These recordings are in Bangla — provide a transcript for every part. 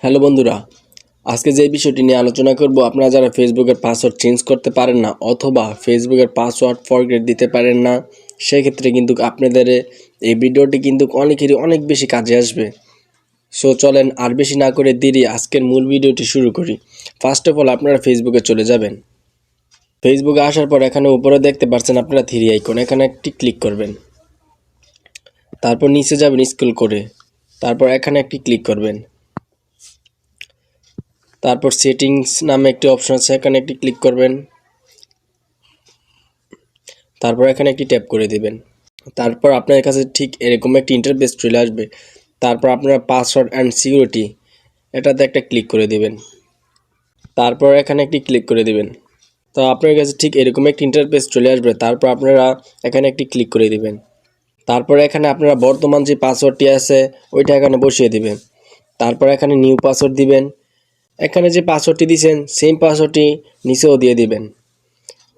হ্যালো বন্ধুরা, আজকে যে বিষয়টি নিয়ে আলোচনা করব, আপনারা যারা ফেসবুকের পাসওয়ার্ড চেঞ্জ করতে পারেন না অথবা ফেসবুকের পাসওয়ার্ড ফরগেট দিতে পারেন না, সেক্ষেত্রে কিন্তু আপনাদের এই ভিডিওটি কিন্তু অনেকেরই অনেক বেশি কাজে আসবে। সো চলেন আর বেশি না করে দেরি আজকের মূল ভিডিওটি শুরু করি। ফার্স্ট অফ অল আপনারা ফেসবুকে চলে যাবেন। ফেসবুকে আসার পর এখানে উপরে দেখতে পাচ্ছেন আপনারা থ্রি আইকন, এখানে একটি ক্লিক করবেন। তারপর নিচে যাবেন স্ক্রল করে, তারপর এখানে একটি ক্লিক করবেন। তারপর সেটিংস নামে একটি অপশন আছে, এখানে একটি ক্লিক করবেন। তারপর এখানে একটি ট্যাপ করে দিবেন। তারপর আপনার কাছে ঠিক এরকম একটি ইন্টারফেস চলে আসবে। তারপর আপনারা পাসওয়ার্ড অ্যান্ড সিকিউরিটি এটাতে একটা ক্লিক করে দিবেন। তারপর এখানে একটি ক্লিক করে দিবেন। তো আপনার কাছে ঠিক এরকম একটি ইন্টারফেস চলে আসবে। তারপর আপনারা এখানে একটি ক্লিক করে দিবেন। তারপর এখানে আপনারা বর্তমান যে পাসওয়ার্ডটি আছে ওইটা এখানে বসিয়ে দিবেন। তারপর এখানে নিউ পাসওয়ার্ড দিবেন। এখানে যে পাসওয়ার্ডটি দিয়েছেন সেম পাসওয়ার্ডটি নিচেও দিয়ে দিবেন।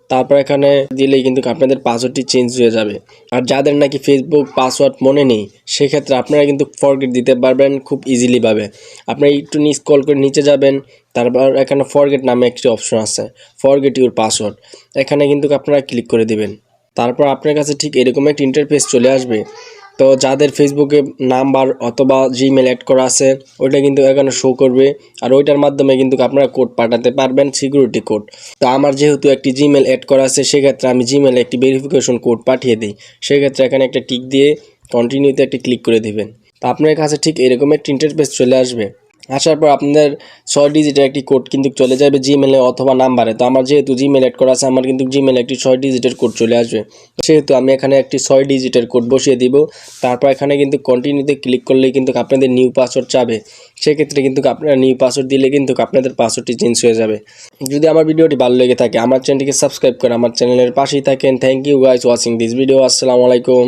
তারপর এখানে দিলেই কিন্তু আপনাদের পাসওয়ার্ডটি চেঞ্জ হয়ে যাবে। আর যাদের নাকি ফেসবুক পাসওয়ার্ড মনে নেই, সেক্ষেত্রে আপনারা কিন্তু ফরগেট দিতে পারবেন খুব ইজিলি ভাবে। আপনারা একটু স্ক্রল করে নিচে যাবেন, তারপর এখানে ফরগেট নামে একটি অপশন আছে, ফরগেট ইউর পাসওয়ার্ড, এখানে কিন্তু আপনারা ক্লিক করে দিবেন। তারপর আপনার কাছে ঠিক এরকম একটা ইন্টারফেস চলে আসবে। তো যাদের ফেসবুকে নাম্বার অথবা জিমেল অ্যাড করা আছে ওইটা কিন্তু এখানে শো করবে, আর ওইটার মাধ্যমে কিন্তু আপনারা কোড পাঠাতে পারবেন, সিকিউরিটি কোড। তো আমার যেহেতু একটি জিমেল অ্যাড করা আছে, সেক্ষেত্রে আমি জিমেলে একটি ভেরিফিকেশন কোড পাঠিয়ে দিই। সেক্ষেত্রে এখানে একটা টিক দিয়ে কন্টিনিউতে একটি ক্লিক করে দিবেন। তো আপনার কাছে ঠিক এরকম একটা ইন্টারফেস চলে আসবে। আসার পর আপনাদের 6 ডিজিটের একটি কোড কিন্তু চলে যাবে জিমেলে অথবা নাম্বারে। তো আমার যেহেতু জিমেল অ্যাড করা আছে, আমার কিন্তু জিমেলে একটি 6 ডিজিটের কোড চলে আসবে। সেহেতু আমি এখানে একটি 6 ডিজিটের কোড বসিয়ে দিব। তারপর এখানে কিন্তু কন্টিনিউতে ক্লিক করলেই কিন্তু আপনাদের নিউ পাসওয়ার্ড চাবে। সেক্ষেত্রে কিন্তু আপনারা নিউ পাসওয়ার্ড দিলে কিন্তু আপনাদের পাসওয়ার্ডটি চেঞ্জ হয়ে যাবে। যদি আমার ভিডিওটি ভালো লেগে থাকে আমার চ্যানেলটিকে সাবস্ক্রাইব করে আমার চ্যানেলের পাশেই থাকেন। Thank you guys watching this video. আসসালামু আলাইকুম।